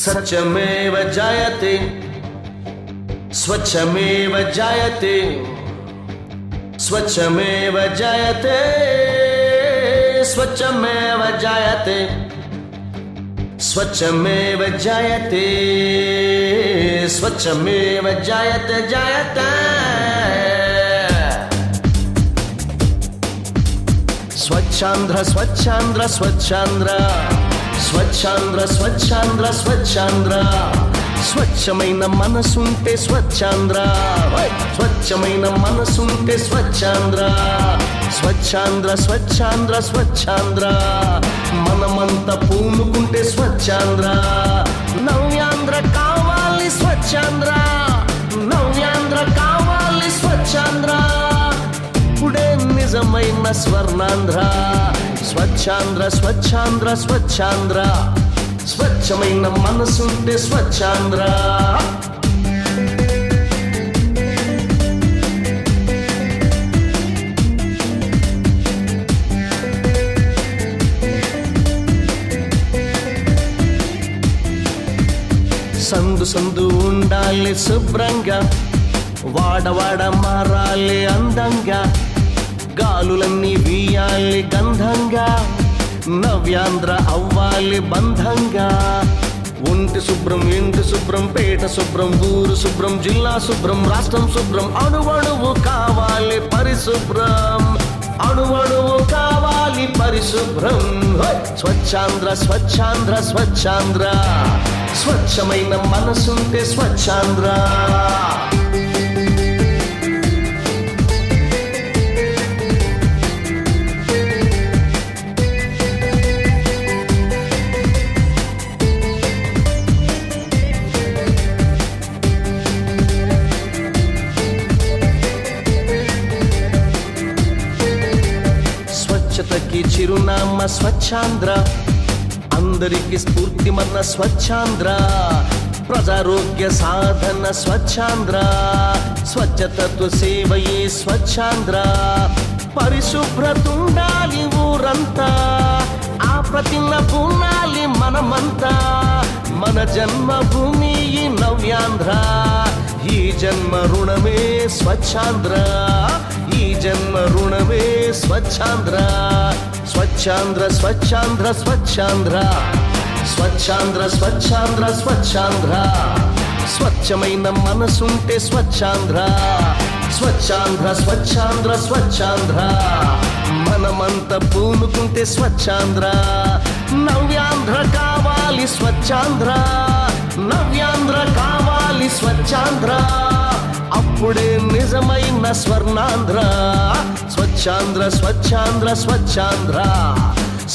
सत्यमेव जयते स्वच्छमेव जयते स्वच्छमेव जयते स्वच्छमेव जयते स्वच्छमेव जयते स्वच्छमेव जयते जयते स्वच्छांध्र स्वच्छांध्र स्वच्छांध्र स्वच्छांध्र स्वच्छांध्र स्वच्छांध्र స్వచ్ఛమైన మనసుంటే స్వచ్ఛాంధ్ర స్వచ్ఛమైన మనసుంటే స్వచ్ఛాంధ్ర స్వచ్ఛాంధ్ర స్వచ్ఛాంధ్ర స్వచ్ఛాంధ్ర మనమంతా పూనుకుంటే స్వచ్ఛాంధ్ర నవ్యాంధ్ర కావాలి స్వచ్ఛాంధ్ర నవ్యాంధ్ర కావాలి స్వచ్ఛాంధ్ర ఇప్పుడే నిజమైన స్వర్ణాంధ్ర స్వచ్ఛాంధ్ర స్వచ్ఛాంధ్ర స్వచ్ఛాంధ్ర స్వచ్ఛమైన మనసుంటే స్వచ్ఛాంధ్ర సందు సందు ఉండాలి శుభ్రంగా వాడవాడ మారాలి అందంగా గాలులన్నీ వీయాలి గంధంగా నవ్యాంధ్ర అవ్వాలి బంధంగా ఒంటి శుభ్రం ఇంటి శుభ్రం పేట శుభ్రం ఊరు శుభ్రం జిల్లా శుభ్రం రాష్ట్రం శుభ్రం అణువణువు కావాలి పరిశుభ్రం అణువణువు కావాలి పరిశుభ్రం స్వచ్ఛాంధ్ర స్వచ్ఛాంధ్ర స్వచ్ఛాంధ్ర స్వచ్ఛమైన మనసుంటే స్వచ్ఛాంధ్ర స్వచ్ఛతకి చిరునామా స్వచ్ఛాంధ్ర అందరికి స్ఫూర్తి మన స్వచ్ఛాంధ్ర ప్రజారోగ్య సాధన స్వచ్ఛాంధ్ర స్వచ్ఛతతో సేవయే స్వచ్ఛాంధ్ర పరిశుభ్రతుండాలి ఊరంతా ఆ ప్రతిన పూనాలి మనమంతా మన జన్మభూమి ఈ నవ్యాంధ్ర ఈ జన్మ రుణమే స్వచ్ఛాంధ్ర ఈ జన్మ రుణమే స్వచ్ఛాంధ్ర స్వచ్ఛాంధ్ర స్వచ్ఛాంధ్ర స్వచ్ఛాంధ్ర స్వచ్ఛాంధ్ర స్వచ్ఛాంధ్ర స్వచ్ఛాంధ్ర స్వచ్ఛమైన మనసుంటే స్వచ్ఛాంధ్ర స్వచ్ఛాంధ్ర స్వచ్ఛాంధ్ర స్వచ్ఛాంధ్ర మనమంతా పూనుకుంటే స్వచ్ఛాంధ్ర నవ్యాంధ్ర కావాలి స్వచ్ఛాంధ్ర నవ్యాంధ్ర కావాలి స్వచ్ఛాంధ్ర అప్పుడే నిజమైన స్వర్ణాంధ్ర స్వచ్ఛాంధ్ర స్వచ్ఛాంధ్ర స్వచ్ఛాంధ్ర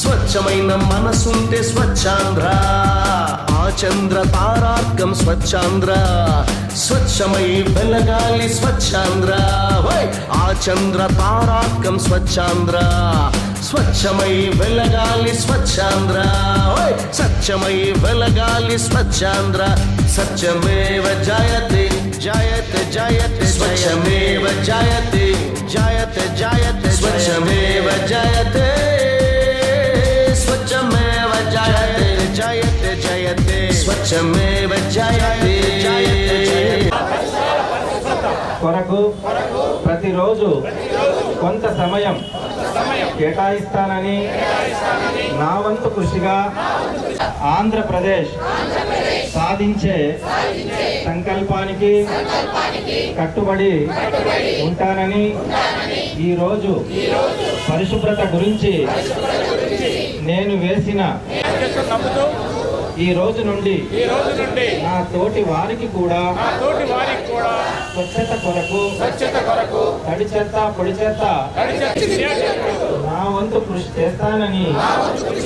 స్వచ్ఛమైన మనసుంటే స్వచ్ఛాంధ్ర ఆ చంద్ర తారార్కం స్వచ్ఛాంధ్ర స్వచ్ఛమై వెలగాలి స్వచ్ఛాంధ్ర ఆ చంద్ర తారార్కం స్వచ్ఛాంధ్ర స్వచ్ఛమై వెలగాలి స్వచ్ఛాంధ్ర సత్యమై వెలగాలి స్వచ్ఛాంధ్ర సత్యమేవ జయతే జయతే జయతే స్వచ్ఛమేవ జయతే జయతే జయతే స్వచ్ఛమేవ జయతే స్వచ్ఛమేవ జయతే జయతే జయతే స్వచ్ఛమేవ జయతే కొరకు ప్రతిరోజు కొంత సమయం కేటాయిస్తానని నా వంతు కృషిగా ఆంధ్రప్రదేశ్ సాధించే సంకల్పానికి కట్టుబడి ఉంటానని ఈరోజు పరిశుభ్రత గురించి నేను వేసిన ఈ రోజు నుండి నా తోటి వారికి కూడా స్వచ్ఛత కొరకు తడి చెత్త పొడి చెత్త నా వంతు కృషి చేస్తానని.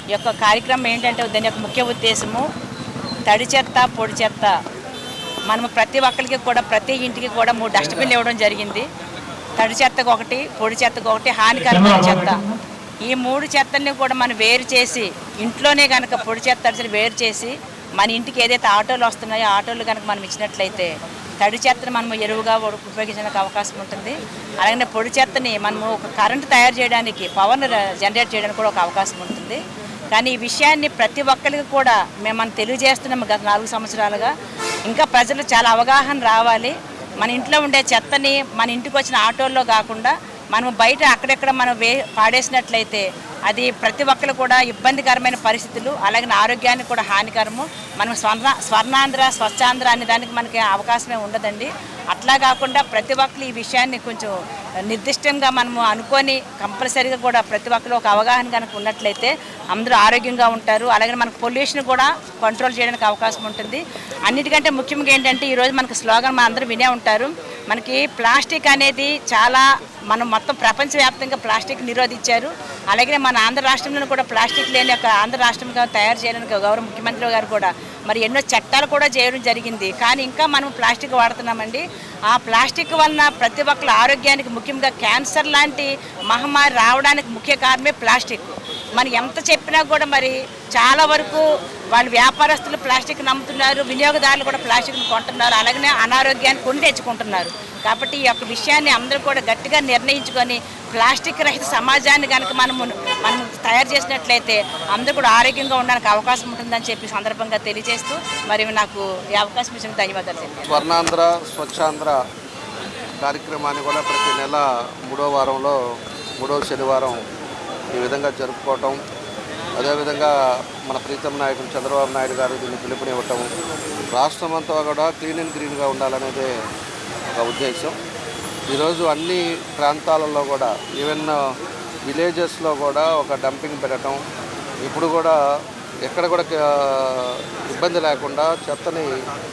ఈ యొక్క కార్యక్రమం ఏంటంటే దాని యొక్క ముఖ్య ఉద్దేశము తడి చెత్త పొడి చెత్త మనము ప్రతి ఒక్కరికి కూడా ప్రతి ఇంటికి కూడా 3 డస్ట్బిన్లు ఇవ్వడం జరిగింది. తడి చెత్తకు ఒకటి, పొడి చెత్తకు ఒకటి, హానికరమైన చెత్త. ఈ 3 చెత్తని కూడా మనం వేరు చేసి ఇంట్లోనే కనుక పొడి చెత్త తడిని వేరు చేసి మన ఇంటికి ఏదైతే ఆటోలు వస్తున్నాయో ఆటోలు కనుక మనం ఇచ్చినట్లయితే తడి చెత్తను మనము ఎరువుగా ఉపయోగించడానికి అవకాశం ఉంటుంది. అలాగే పొడి చెత్తని మనము ఒక కరెంటు తయారు చేయడానికి పవర్ను జనరేట్ చేయడానికి కూడా ఒక అవకాశం ఉంటుంది. కానీ ఈ విషయాన్ని ప్రతి ఒక్కరికి కూడా మనం తెలియజేస్తున్నాము గత 4 సంవత్సరాలుగా. ఇంకా ప్రజలు చాలా అవగాహన రావాలి. మన ఇంట్లో ఉండే చెత్తని మన ఇంటికి వచ్చిన ఆటోల్లో కాకుండా మనం బయట అక్కడెక్కడ మనం పాడేసినట్లయితే అది ప్రతి ఒక్కరు కూడా ఇబ్బందికరమైన పరిస్థితులు, అలాగే ఆరోగ్యానికి కూడా హానికరము. మనం స్వర్ణాంధ్ర స్వచ్ఛాంధ్ర అనే దానికి మనకి అవకాశమే ఉండదండి. అట్లా కాకుండా ప్రతి ఒక్కరు ఈ విషయాన్ని కొంచెం నిర్దిష్టంగా మనము అనుకొని కంపల్సరీగా కూడా ప్రతి ఒక్కరు ఒక అవగాహన కనుక ఉన్నట్లయితే అందరూ ఆరోగ్యంగా ఉంటారు. అలాగే మనకు పొల్యూషన్ కూడా కంట్రోల్ చేయడానికి అవకాశం ఉంటుంది. అన్నిటికంటే ముఖ్యంగా ఏంటంటే ఈరోజు మనకు స్లోగన్ మన అందరూ వినే ఉంటారు. మనకి ప్లాస్టిక్ అనేది చాలా మనం మొత్తం ప్రపంచవ్యాప్తంగా ప్లాస్టిక్ నిరోధించారు. అలాగే మన ఆంధ్ర రాష్ట్రంలో కూడా ప్లాస్టిక్ లేని ఒక ఆంధ్ర రాష్ట్రంగా తయారు చేయడానికి గౌరవ ముఖ్యమంత్రి గారు కూడా మరి ఎన్నో చట్టాలు కూడా చేయడం జరిగింది. కానీ ఇంకా మనం ప్లాస్టిక్ వాడుతున్నామండి. ఆ ప్లాస్టిక్ వలన ప్రతి ఒక్కరి ఆరోగ్యానికి ముఖ్యంగా క్యాన్సర్ లాంటి మహమ్మారి రావడానికి ముఖ్య కారణమే ప్లాస్టిక్. మనం ఎంత చెప్పినా కూడా మరి చాలా వరకు వాళ్ళు వ్యాపారస్తులు ప్లాస్టిక్ నమ్ముతున్నారు, వినియోగదారులు కూడా ప్లాస్టిక్ను కొంటున్నారు, అలాగనే అనారోగ్యాన్ని కొని తెచ్చుకుంటున్నారు. కాబట్టి ఈ యొక్క విషయాన్ని అందరూ కూడా గట్టిగా నిర్ణయించుకొని ప్లాస్టిక్ రహిత సమాజాన్ని కనుక మనం తయారు చేసినట్లయితే అందరూ కూడా ఆరోగ్యంగా ఉండడానికి అవకాశం ఉంటుందని చెప్పి సందర్భంగా తెలియజేస్తూ మరి నాకు ఈ అవకాశం ఇచ్చిన ధన్యవాదాలు. స్వర్ణాంధ్ర స్వచ్ఛాంధ్ర కార్యక్రమాన్ని కూడా ప్రతి నెల 3వ వారంలో 3వ శనివారం ఈ విధంగా జరుపుకోవటం, అదేవిధంగా మన ప్రీతం నాయకుడు చంద్రబాబు నాయుడు గారు దీన్ని పిలుపునివ్వటం, రాష్ట్రం అంతా కూడా క్లీన్ అండ్ గ్రీన్గా ఉండాలనేదే ఒక ఉద్దేశం. ఈరోజు అన్ని ప్రాంతాలలో కూడా ఈవెన్ విలేజెస్లో కూడా ఒక డంపింగ్ పెట్టడం, ఇప్పుడు కూడా ఎక్కడ కూడా ఇబ్బంది లేకుండా చెత్తని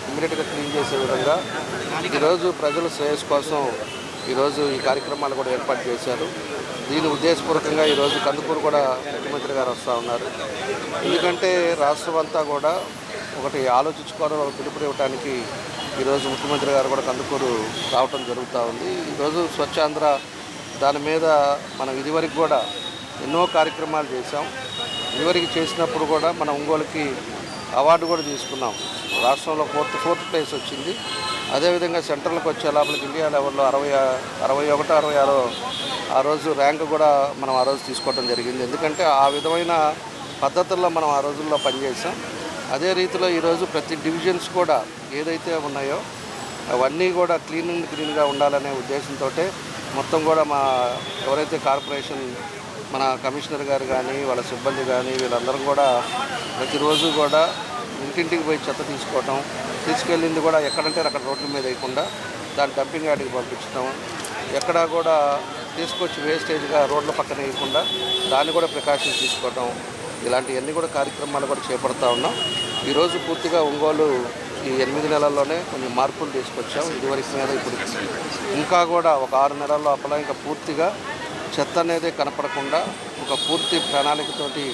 ఇమ్మీడియట్గా క్లీన్ చేసే విధంగా ఈరోజు ప్రజల శ్రేయస్సు కోసం ఈరోజు ఈ కార్యక్రమాలు కూడా ఏర్పాటు చేశారు. దీని ఉద్దేశపూర్వకంగా ఈరోజు కందుకూరు కూడా ముఖ్యమంత్రి గారు వస్తూ ఉన్నారు. ఎందుకంటే రాష్ట్రం అంతా కూడా ఒకటి ఆలోచించుకోవడం, పిలుపునివ్వడానికి ఈరోజు ముఖ్యమంత్రి గారు కూడా కందుకూరు రావటం జరుగుతూ ఉంది. ఈరోజు స్వచ్ఛాంధ్ర దాని మీద మనం ఇదివరకు కూడా ఎన్నో కార్యక్రమాలు చేశాం. ఇదివరకు చేసినప్పుడు కూడా మన ఒంగోలుకి అవార్డు కూడా తీసుకున్నాం. రాష్ట్రంలో ఫోర్త్ ప్లేస్ వచ్చింది. అదేవిధంగా సెంట్రల్కి వచ్చే లోపలికి ఇండియా లెవెల్లో 61, 66 ఆ రోజు ర్యాంకు కూడా మనం ఆ రోజు తీసుకోవడం జరిగింది. ఎందుకంటే ఆ విధమైన పద్ధతుల్లో మనం ఆ రోజుల్లో పనిచేసాం. అదే రీతిలో ఈరోజు ప్రతి డివిజన్స్ కూడా ఏదైతే ఉన్నాయో అవన్నీ కూడా క్లీన్ అండ్ గ్రీన్గా ఉండాలనే ఉద్దేశంతో మొత్తం కూడా మా ఎవరైతే కార్పొరేషన్ మన కమిషనర్ గారు కానీ వాళ్ళ సిబ్బంది కానీ వీళ్ళందరం కూడా ప్రతిరోజు కూడా ఇంటింటికి పోయి చెత్త తీసుకోవటం, తీసుకెళ్ళింది కూడా ఎక్కడంటే అక్కడ రోడ్ల మీద వేయకుండా దాన్ని డంపింగ్ యార్డ్కి పంపించడం, ఎక్కడా కూడా తీసుకొచ్చి వేస్టేజ్గా రోడ్ల పక్కన వేయకుండా దాన్ని కూడా ప్రికాషన్స్ తీసుకోవటం, ఇలాంటివన్నీ కూడా కార్యక్రమాలు కూడా చేపడతా ఉన్నాం. ఈరోజు పూర్తిగా ఒంగోలు ఈ 8 నెలల్లోనే కొన్ని మార్పులు తీసుకొచ్చాం. ఇదివరకు మీద ఇప్పుడు ఇంకా కూడా ఒక 6 నెలల లోపల ఇంకా పూర్తిగా చెత్త అనేది కనపడకుండా ఒక పూర్తి ప్రణాళికతోటి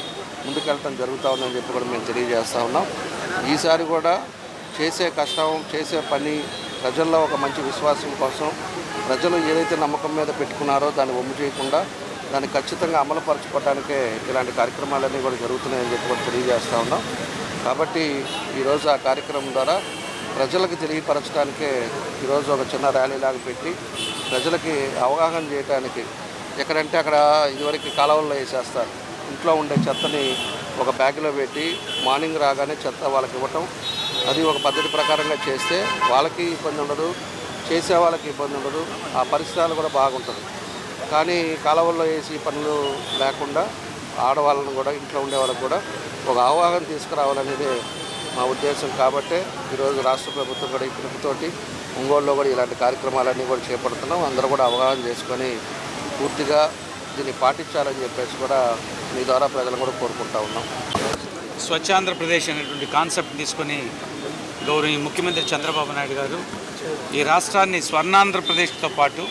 ముందుకెళ్ళటం జరుగుతూ ఉందని చెప్పి కూడా మేము తెలియజేస్తూ ఉన్నాం. ఈసారి కూడా చేసే కష్టం, చేసే పని ప్రజల్లో ఒక మంచి విశ్వాసం కోసం ప్రజలు ఏదైతే నమ్మకం మీద పెట్టుకున్నారో దాన్ని వమ్ము చేయకుండా దాన్ని ఖచ్చితంగా అమలుపరచుకోవడానికే ఇలాంటి కార్యక్రమాలన్నీ కూడా జరుగుతున్నాయని చెప్పి కూడా తెలియజేస్తూ ఉన్నాం. కాబట్టి ఈరోజు ఆ కార్యక్రమం ద్వారా ప్రజలకు తెలియపరచడానికే ఈరోజు ఒక చిన్న ర్యాలీలాగా పెట్టి ప్రజలకి అవగాహన చేయడానికి, ఎక్కడంటే అక్కడ ఇదివరకు కాలువల్లో వేసేస్తారు, ఇంట్లో ఉండే చెత్తని ఒక బ్యాగ్లో పెట్టి మార్నింగ్ రాగానే చెత్త వాళ్ళకి ఇవ్వటం, అది ఒక పద్ధతి ప్రకారంగా చేస్తే వాళ్ళకి ఇబ్బంది ఉండదు, చేసే వాళ్ళకి ఇబ్బంది ఉండదు, ఆ పరిసరాలు కూడా బాగుంటుంది. కానీ కాలువల్లో వేసి పనులు లేకుండా ఆడవాళ్ళను కూడా ఇంట్లో ఉండే వాళ్ళకు కూడా ఒక అవగాహన తీసుకురావాలనేదే మా ఉద్దేశం. కాబట్టే ఈరోజు రాష్ట్ర ప్రభుత్వం కూడా ఈ పిలుపుతోటి ఒంగోలులో కూడా ఇలాంటి కార్యక్రమాలన్నీ కూడా చేపడుతున్నాం. అందరూ కూడా అవగాహన చేసుకొని పూర్తిగా దీన్ని పాటించాలని చెప్పేసి కూడా మీ ద్వారా ప్రజలను కూడా కోరుకుంటా ఉన్నాం. స్వచ్ఛాంధ్రప్రదేశ్ అనేటువంటి కాన్సెప్ట్ తీసుకొని గౌరవ ముఖ్యమంత్రి చంద్రబాబు నాయుడు గారు ఈ రాష్ట్రాన్ని స్వర్ణాంధ్రప్రదేశ్తో పాటు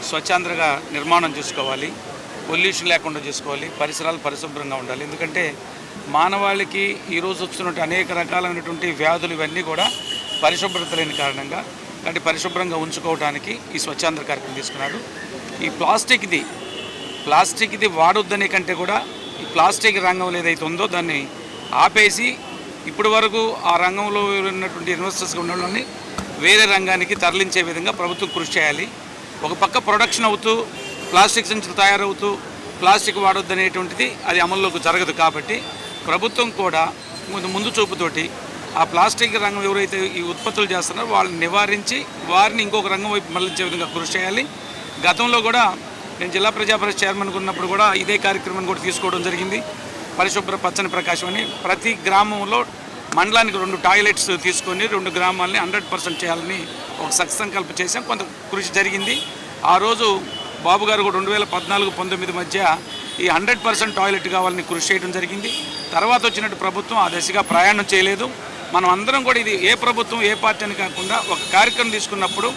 స్వచ్ఛాంధ్రగా నిర్మాణం చేసుకోవాలి, పొల్యూషన్ లేకుండా చేసుకోవాలి, పరిసరాలు పరిశుభ్రంగా ఉండాలి. ఎందుకంటే మానవాళికి ఈరోజు వస్తున్నటువంటి అనేక రకాలైనటువంటి వ్యాధులు ఇవన్నీ కూడా పరిశుభ్రత లేని కారణంగా, కాబట్టి పరిశుభ్రంగా ఉంచుకోవడానికి ఈ స్వచ్ఛాంధ్ర కార్యక్రమం తీసుకున్నాడు. ఈ ప్లాస్టిక్ది వాడొద్దనే కంటే కూడా ఈ ప్లాస్టిక్ రంగం ఏదైతే ఉందో దాన్ని ఆపేసి ఇప్పటి వరకు ఆ రంగంలో ఉన్నటువంటి ఇన్వెస్టర్స్గా ఉన్న వాళ్ళని వేరే రంగానికి తరలించే విధంగా ప్రభుత్వం కృషి చేయాలి. ఒక పక్క ప్రొడక్షన్ అవుతూ ప్లాస్టిక్ సంచులు తయారవుతూ ప్లాస్టిక్ వాడొద్దనేటువంటిది అది అమల్లోకి జరగదు. కాబట్టి ప్రభుత్వం కూడా ముందు చూపుతోటి ఆ ప్లాస్టిక్ రంగం ఎవరైతే ఈ ఉత్పత్తులు చేస్తున్నారో వాళ్ళని నివారించి వారిని ఇంకొక రంగం వైపు మళ్లించే విధంగా కృషి చేయాలి. గతంలో కూడా నేను జిల్లా ప్రజా పరిషత్ చైర్మన్గా ఉన్నప్పుడు కూడా ఇదే కార్యక్రమాన్ని కూడా తీసుకోవడం జరిగింది. పరిశుభ్ర పచ్చని ప్రకాశం అని ప్రతి గ్రామంలో మండలానికి 2 టాయిలెట్స్ తీసుకొని 2 గ్రామాలని 100% చేయాలని ఒక సత్సంకల్పం చేసాం. కొంత కృషి జరిగింది. ఆ రోజు బాబు గారు కూడా 2014-19 మధ్య ఈ 100% టాయిలెట్ కావాలని కృషి చేయడం జరిగింది. తర్వాత వచ్చినట్టు ప్రభుత్వం ఆ దిశగా ప్రయాణం చేయలేదు. మనం అందరం కూడా ఇది ఏ ప్రభుత్వం ఏ పార్టీ అని కాకుండా ఒక కార్యక్రమం తీసుకున్నప్పుడు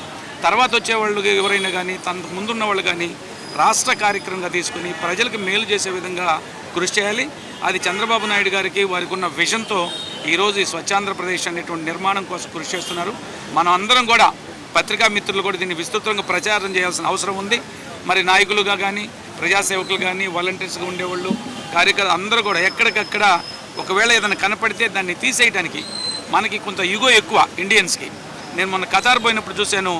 తర్వాత వచ్చేవాళ్ళు ఎవరైనా కానీ తనకు ముందున్న వాళ్ళు కానీ రాష్ట్ర కార్యక్రమంగా తీసుకుని ప్రజలకు మేలు చేసే విధంగా కృషి చేయాలి. అది చంద్రబాబు నాయుడు గారికి వారికి ఉన్న విజన్తో ఈరోజు ఈ స్వచ్ఛాంధ్రప్రదేశ్ అనేటువంటి నిర్మాణం కోసం కృషి చేస్తున్నారు. మనం అందరం కూడా పత్రికా మిత్రులు కూడా దీన్ని విస్తృతంగా ప్రచారం చేయాల్సిన అవసరం ఉంది. మరి నాయకులుగా కానీ ప్రజాసేవకులు కానీ వాలంటీర్స్గా ఉండేవాళ్ళు కార్యకర్తలు అందరూ కూడా ఎక్కడికక్కడ ఒకవేళ ఏదైనా కనపడితే దాన్ని తీసేయడానికి మనకి కొంత యుగో ఎక్కువ ఇండియన్స్కి. నేను మొన్న కతార్ పోయినప్పుడు చూశాను,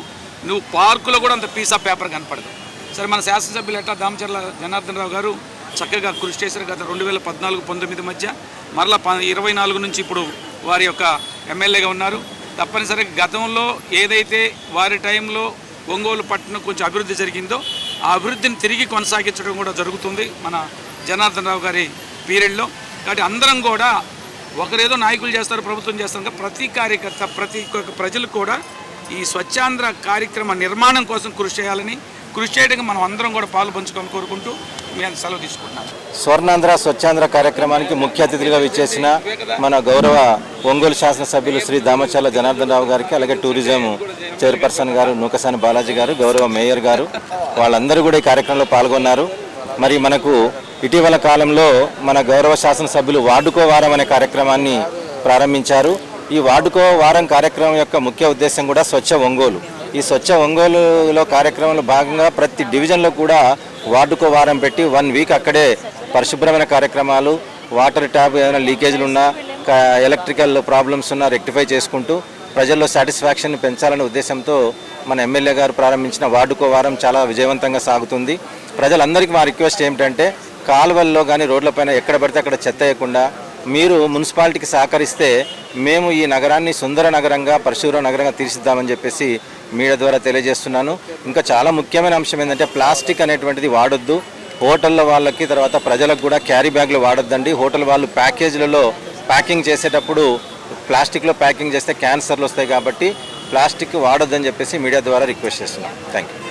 నువ్వు పార్కులో కూడా అంత పీస్ ఆఫ్ పేపర్ కనపడదు. సరే మన శాసనసభ్యులు ఎట్లా దామచర్ల జనార్దన్ రావు గారు చక్కగా కృషి చేశారు. గత 2014-19 మధ్య మరలా 24 నుంచి ఇప్పుడు వారి యొక్క ఎమ్మెల్యేగా ఉన్నారు. తప్పనిసరిగా గతంలో ఏదైతే వారి టైంలో ఒంగోలు పట్టణం కొంచెం అభివృద్ధి జరిగిందో ఆ అభివృద్ధిని తిరిగి కొనసాగించడం కూడా జరుగుతుంది మన జనార్దన్ రావు గారి పీరియడ్లో. కాబట్టి అందరం కూడా ఒకరేదో నాయకులు చేస్తారు, ప్రభుత్వం చేస్తారు, ప్రతి కార్యకర్త ప్రతి ఒక్క ప్రజలు కూడా ఈ స్వచ్ఛాంధ్ర కార్యక్రమ నిర్మాణం కోసం కృషి చేయాలని, కృషి చేయడానికి మనం అందరం కూడా పాలు పంచుకోవాలని కోరుకుంటూ మేము సెలవు తీసుకుంటున్నాం. స్వర్ణాంధ్ర స్వచ్ఛాంధ్ర కార్యక్రమానికి ముఖ్య అతిథులుగా విచ్చేసిన మన గౌరవ ఒంగోలు శాసనసభ్యులు శ్రీ దామచర్ల జనార్దన్ రావు గారికి, అలాగే టూరిజం చైర్పర్సన్ గారు నూకసాని బాలాజీ గారు, గౌరవ మేయర్ గారు, వాళ్ళందరూ కూడా ఈ కార్యక్రమంలో పాల్గొన్నారు. మరి మనకు ఇటీవల కాలంలో మన గౌరవ శాసనసభ్యులు వార్డుకో వారం అనే కార్యక్రమాన్ని ప్రారంభించారు. ఈ వార్డుకో వారం కార్యక్రమం యొక్క ముఖ్య ఉద్దేశం కూడా స్వచ్ఛ ఒంగోలు. ఈ స్వచ్ఛ ఒంగోలులో కార్యక్రమంలో భాగంగా ప్రతి డివిజన్లో కూడా వార్డుకో వారం పెట్టి 1 వీక్ అక్కడే పరిశుభ్రమైన కార్యక్రమాలు, వాటర్ ట్యాప్ ఏమైనా లీకేజీలు ఉన్నా, ఎలక్ట్రికల్ ప్రాబ్లమ్స్ ఉన్నా రెక్టిఫై చేసుకుంటూ ప్రజల్లో సాటిస్ఫాక్షన్ పెంచాలనే ఉద్దేశంతో మన ఎమ్మెల్యే గారు ప్రారంభించిన వార్డుకో వారం చాలా విజయవంతంగా సాగుతుంది. ప్రజలందరికీ మా రిక్వెస్ట్ ఏమిటంటే కాలువల్లో కానీ రోడ్లపైన ఎక్కడ పడితే అక్కడ చెత్త వేయకుండా మీరు మున్సిపాలిటీకి సహకరిస్తే మేము ఈ నగరాన్ని సుందర నగరంగా, పరిశుభ్ర నగరంగా తీర్చిద్దామని చెప్పేసి మీడియా ద్వారా తెలియజేస్తున్నాను. ఇంకా చాలా ముఖ్యమైన అంశం ఏంటంటే ప్లాస్టిక్ అనేటువంటిది వాడొద్దు. హోటళ్ళ వాళ్ళకి తర్వాత ప్రజలకు కూడా క్యారీ బ్యాగ్లు వాడొద్దండి. హోటల్ వాళ్ళు ప్యాకేజీలలో ప్యాకింగ్ చేసేటప్పుడు ప్లాస్టిక్లో ప్యాకింగ్ చేస్తే క్యాన్సర్లు వస్తాయి కాబట్టి ప్లాస్టిక్ వాడొద్దని చెప్పేసి మీడియా ద్వారా రిక్వెస్ట్ చేస్తున్నాను. Thank you.